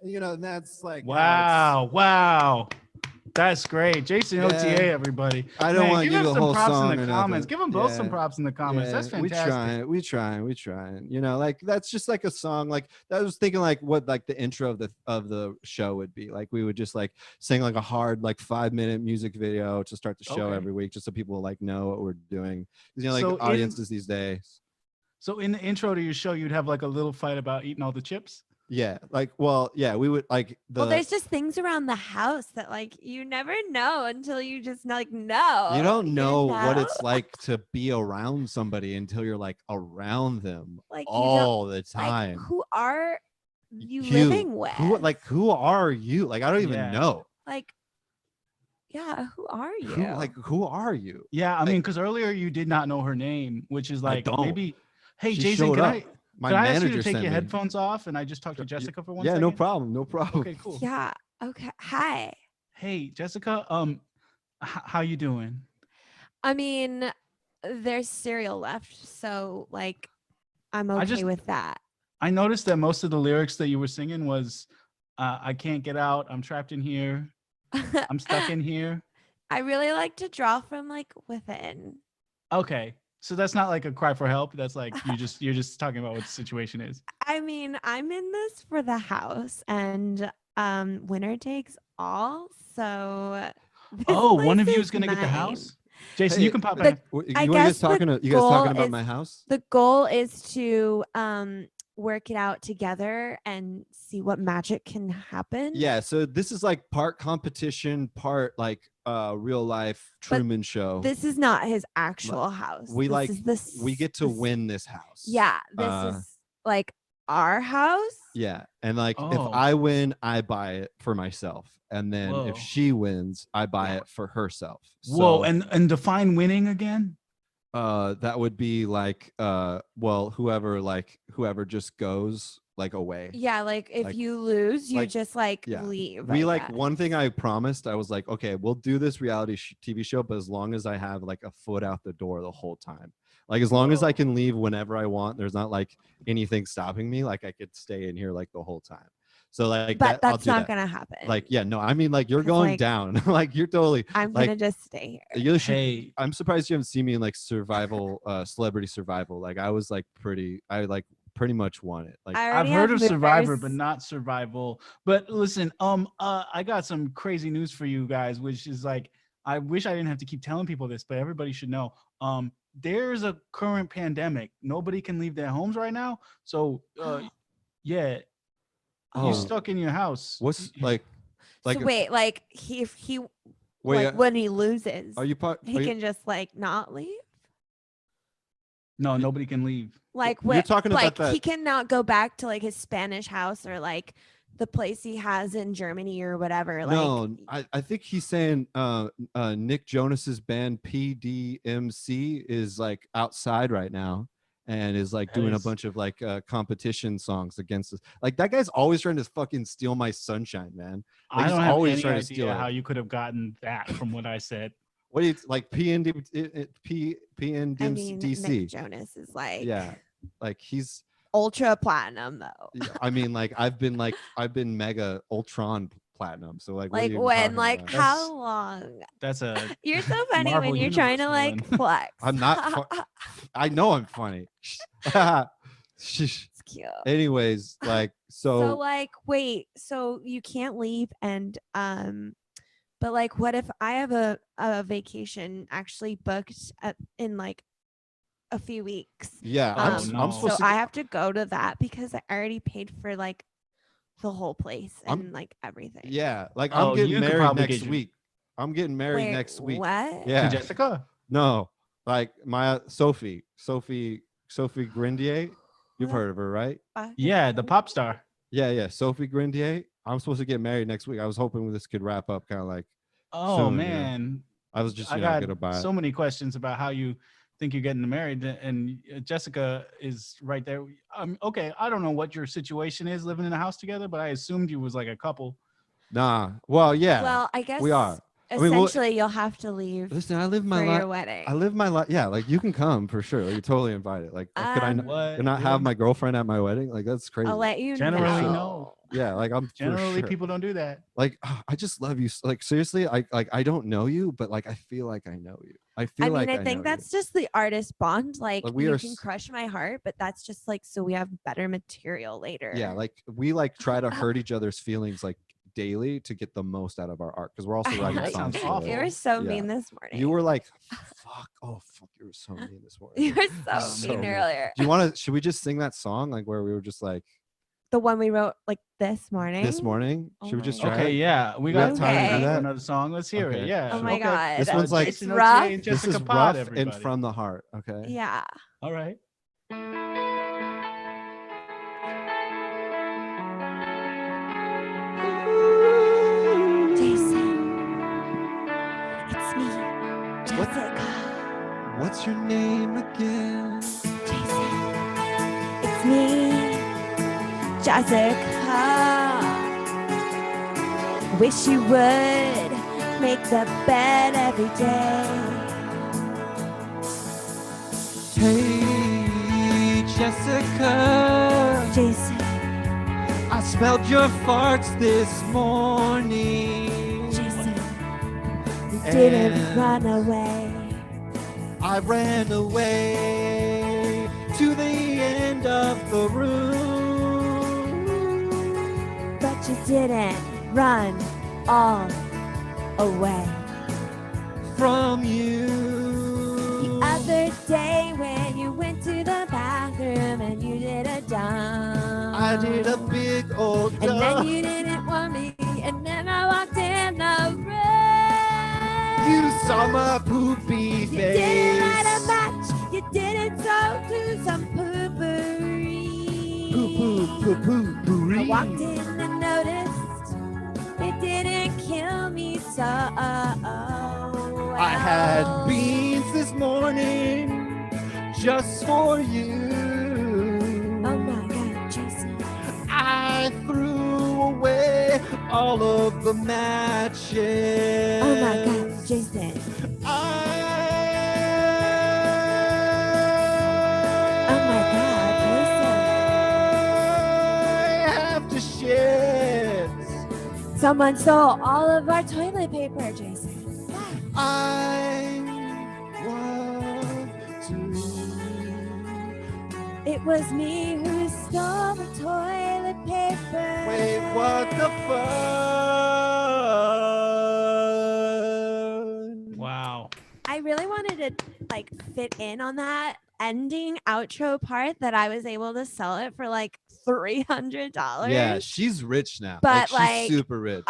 You know, that's like Wow. That's great. Jason Ottier, everybody. I don't want to give him the some whole props song in the or comments. nothing. Give them both some props in the comments. That's fantastic. We trying. You know, like that's just like a song. Like I was thinking, like what like the intro of the show would be. Like we would just like sing like a hard like 5-minute music video to start the show every week, just so people like know what we're doing. You know, like So audiences these days. So in the intro to your show, you'd have like a little fight about eating all the chips. Yeah, like we would like Well, there's just things around the house that like you never know until you just like know. You don't know what know? it's like to be around somebody until you're like around them Like, you all the Like, time. who are you living with? Who are you? Like I don't even know. Like, yeah, who are you? Who are you? Yeah, I mean, because earlier you did not know her name, which is like maybe. Hey, She Jason, showed can up. I? My Could I ask you manager to take sent your me. headphones off and I just talk to Jessica for one second? No problem. Okay, cool. Yeah. Okay. Hi. Hey, Jessica. How you doing? I mean, there's cereal left, so like, I'm okay with that. I noticed that most of the lyrics that you were singing was, "I can't get out. I'm trapped in here. I'm stuck in here." I really like to draw from like within. Okay, so that's not like a cry for help. That's like you're just talking about what the situation is. I mean, I'm in this for the house, and winner takes all. So one of you is gonna get the house. Jason, you can pop in. You guys talking about my house? The goal is to work it out together and see what magic can happen. Yeah, so this is like part competition, part like real life Truman Show. This is not his actual house. We get to win this house. Yeah, this is like our house. Yeah, and like if I win, I buy it for myself, and then if she wins, I buy it for herself. Whoa, and define winning again. That would be like whoever just goes like away. Yeah, like if you lose, you just like leave. One thing I promised, I was like, okay, we'll do this reality TV show, but as long as I have like a foot out the door the whole time, like as long as I can leave whenever I want, there's not like anything stopping me, like I could stay in here like the whole time. So like, but that's not gonna happen. Like, yeah, no, I mean, like you're going down. Like you're totally. I'm gonna just stay here. You should, I'm surprised you haven't seen me in like survival, celebrity survival. Like I was like pretty much won it. Like I've heard of Survivor, but not survival. But listen, I got some crazy news for you guys, which is like, I wish I didn't have to keep telling people this, but everybody should know. There's a current pandemic. Nobody can leave their homes right now. So, yeah. You're stuck in your house. What's like so wait, like when he loses, he can just like not leave? No, nobody can leave. Like what? You're talking about that. He cannot go back to like his Spanish house or like the place he has in Germany or whatever. No, I think he's saying Nick Jonas's band PDMC is like outside right now and is like doing a bunch of like competition songs against us. Like that guy's always trying to fucking steal my sunshine, man. Like, I don't have any idea how you could have gotten that from what I said. What do you like? PNDC? I mean, Nick Jonas is like, yeah, like he's. ultra platinum though. Yeah, I mean, like I've been mega ultron platinum. So like, what are Like you when? talking like about? how long? That's a You're so funny Marvel when you're trying to Universe like villain. flex. I'm not. I know I'm funny. It's cute. Anyways, like So like, wait, so you can't leave and but like, what if I have a vacation actually booked in like a few weeks? yeah, I'm no. supposed So to. I have to go to that because I already paid for like the whole place I'm- and like everything. Yeah, like Oh, I'm you getting could married probably next get your- week. I'm getting married Wait, next week. What? Yeah. To Jessica. No, like my Sophie Grindier. You've heard of her, right? Yeah, the pop star. Yeah. Sophie Grindier. I'm supposed to get married next week. I was hoping this could wrap up kind of like. Oh soon, man, I was just I gonna got buy it. so many questions about how you think you're getting married, and Jessica is right there. Okay, I don't know what your situation is living in a house together, but I assumed you was like a couple. Nah. Well, yeah. Well, I guess we are. I mean, essentially you'll have to leave Listen, I live my for life. your wedding. I live my life. Yeah, like you can come for sure. Like, you're totally invited. Like, could I What? not have my girlfriend at my wedding? Like, that's crazy. I'll let you Generally, know. no. Yeah, like I'm Generally, for sure. people don't do that. Like, I just love you. Like, seriously, I don't know you, but like I feel like I know you. I feel I mean, like I think that's just the artist bond. Like Like, we you are can s- crush my heart, but that's just like so we have better material later. Yeah, like we like try to hurt each other's feelings like daily to get the most out of our art because we're also writing that songs. sounds together. awful. You were so Yeah. mean this morning. You were like, fuck. Oh, fuck. You were so mean this morning. You were so So mean mean. earlier. Do you want to? Should we just sing that song like where we were just like The one we wrote like this morning. this morning? Oh Should we my just God. try Okay, it? yeah, we We got have time to do for that? another song. Let's hear Okay, it. Yeah. Oh my okay. God. This one's like- It's Jason rough. Ottier and This Jessica is Pod, rough and everybody. from the heart. Okay. Yeah. All right. Jason. It's me, Jessica. What's your name again? Jason. It's me, Jessica. Wish you would make the bed every day. Hey, Jessica. Jason. I smelled your farts this morning. Jason. You didn't And run away. I ran away to the end of the room. But you didn't run all away. From you. The other day when you went to the bathroom and you did a dump. I did a big old And then dump. you didn't want me, and then I walked in the room. You saw my poopy You face. didn't light a match. You didn't throw to some poopery. I walked in and noticed it didn't kill me, so I had beans this morning just for you. Oh my God, Jason. I threw away all of the matches. Oh my God, Jason. Oh my God, I have to shit. Jason. Someone stole all of our toilet paper, Jason. I want to. It was me who stole the toilet paper. Wait, what the fuck? Wow. I really wanted to like fit in on that ending outro part that I was able to sell it for like $300. Yeah, she's rich now. But, she's like, super rich.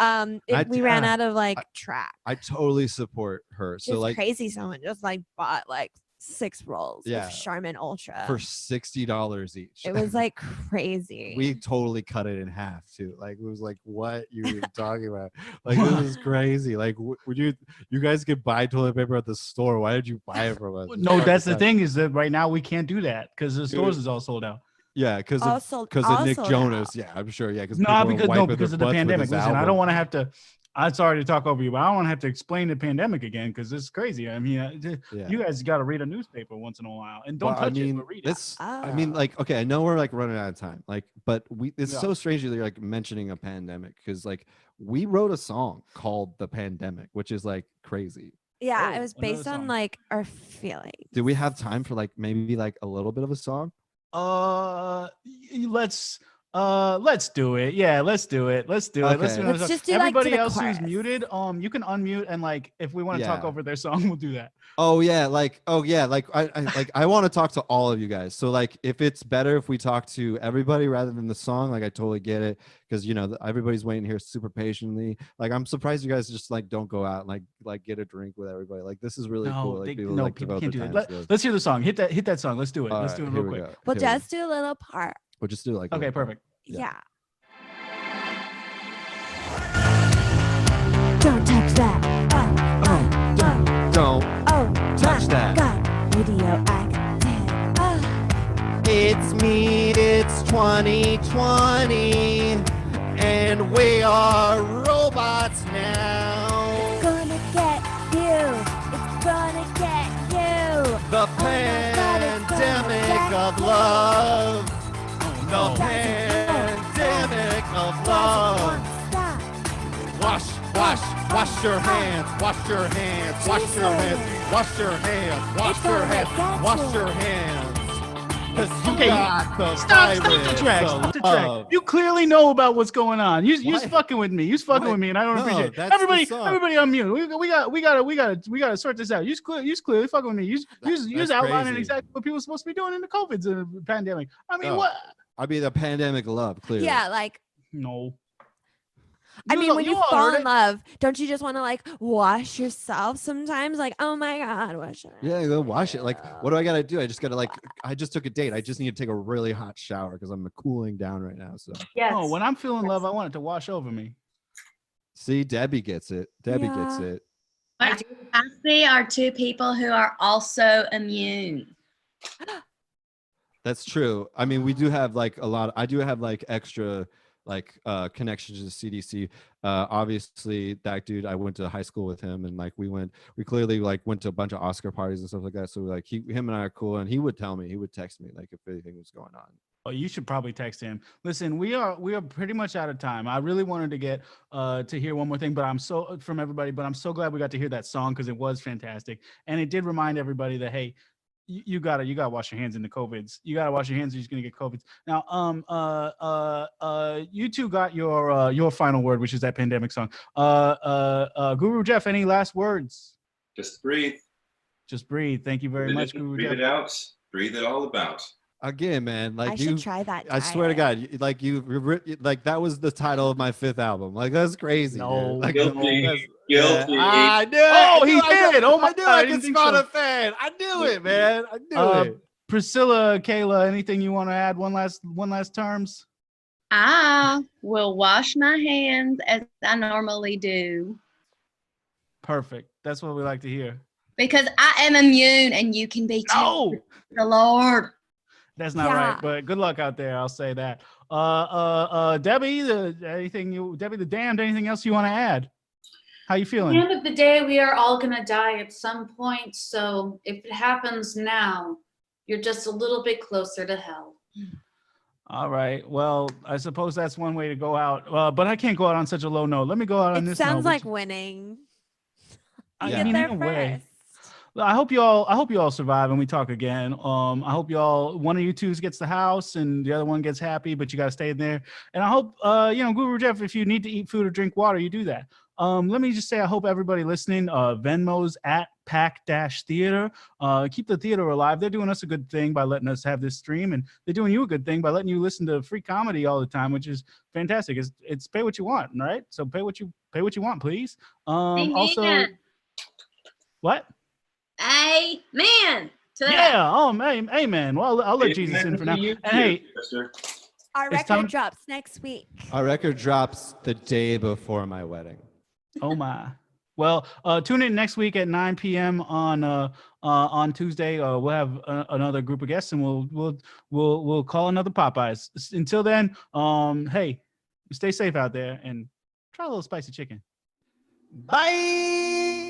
We ran out of like track. I totally support her. It's So like crazy. Someone just like bought like 6 rolls Yeah. of Charmin Ultra. for $60 each. It was like crazy. We totally cut it in half too. Like it was like, what you were talking about? Like this is crazy. Like would you guys could buy toilet paper at the store? Why did you buy it from us? No, that's the thing is that right now we can't do that because the stores is all sold out. Yeah, because Also- of Nick also Jonas. now. Yeah, I'm sure. Yeah, Because of the pandemic. Listen, I don't want to have to I'm sorry to talk over you, but I don't want to have to explain the pandemic again because it's crazy. I mean, you guys got to read a newspaper once in a while, and don't touch it, but read it. I mean, like, okay, I know we're like running out of time, like, but it's so strange that you're like mentioning a pandemic because like we wrote a song called "The Pandemic," which is like crazy. Yeah, it was based on like our feelings. Do we have time for like maybe like a little bit of a song? Let's do it. Yeah, let's do it. Let's do it. Okay. Let's just do everybody like else chorus. who's muted. You can unmute and like if we want to talk over their song, we'll do that. Oh yeah, like I want to talk to all of you guys. So like if it's better if we talk to everybody rather than the song, like I totally get it because you know everybody's waiting here super patiently. Like I'm surprised you guys just like don't go out and like get a drink with everybody. Like this is really cool. Like, people can't do that. Let's hear the song. Hit that song. Let's do it. Let's do it real quick. We'll just do a little part. We'll just do like okay, perfect. Yeah. Don't touch that. Don't touch that. God, radioactive. It's me. It's 2020, and we are robots now. It's gonna get you. It's gonna get you. The pandemic of love. The pandemic of love. Wash your hands, wash your hands, wash your hands, wash your hands, wash your hands, wash your hands. Stop the track. You clearly know about what's going on. You're fucking with me. You're fucking with me, and I don't appreciate it. Everybody on mute. We gotta sort this out. You're clearly fucking with me. You're outlining exactly what people are supposed to be doing in the COVID pandemic. I mean, what? I mean, the pandemic of love, clearly. Yeah, like no. I mean, when you fall in love, don't you just want to like wash yourself sometimes? Like, oh my God, wash it. Yeah, go wash it. Like, what do I got to do? I just got to like, I just took a date. I just need to take a really hot shower because I'm cooling down right now. So, oh, when I'm feeling love, I want it to wash over me. See, Debbie gets it. Debbie gets it. What I see are two people who are also immune. That's true. I mean, we do have like a lot. I do have like extra like connections to the CDC. Obviously that dude, I went to high school with him, and like we clearly like went to a bunch of Oscar parties and stuff like that. So like him and I are cool, and he would text me like if anything was going on. Oh, you should probably text him. Listen, we are pretty much out of time. I really wanted to get to hear one more thing, but I'm so glad we got to hear that song because it was fantastic, and it did remind everybody that hey, you gotta wash your hands in the COVIDs. You gotta wash your hands or you're just gonna get COVIDs. Now, you two got your final word, which is that pandemic song. Guru Jeff, any last words? Just breathe. Just breathe. Thank you very much, Guru Jeff. Breathe it out. Breathe it all about. Again, man, like I should try that. I swear to God, like that was the title of my 5th album. Like that's crazy. No, like, guilty. I knew it. Oh, he did. Oh my God, I could spot a fan. I knew it, man. I knew it. Priscilla, Kayla, anything you want to add? One last terms. I will wash my hands as I normally do. Perfect. That's what we like to hear. Because I am immune, and you can be too. No, the Lord. That's not right, but good luck out there. I'll say that. Debbie, Debbie the Damned, anything else you want to add? How you feeling? At the end of the day, we are all gonna die at some point. So if it happens now, you're just a little bit closer to hell. All right. Well, I suppose that's one way to go out. But I can't go out on such a low note. Let me go out on this note. It sounds like winning. I mean, in a way. I hope you all survive and we talk again. I hope one of you two gets the house and the other one gets happy, but you got to stay in there. And I hope, Guru Jeff, if you need to eat food or drink water, you do that. Let me just say, I hope everybody listening, Venmo's at Pack-Theater. Keep the theater alive. They're doing us a good thing by letting us have this stream, and they're doing you a good thing by letting you listen to free comedy all the time, which is fantastic. It's pay what you want, right? So pay what you want, please. Also, what? Amen. Yeah. Oh, amen. Well, I'll let Jesus in for now. And hey, our record drops next week. Our record drops the day before my wedding. Oh my. Well, tune in next week at 9 p.m. on Tuesday. We'll have another group of guests, and we'll call another Popeyes. Until then, hey, stay safe out there and try a little spicy chicken. Bye.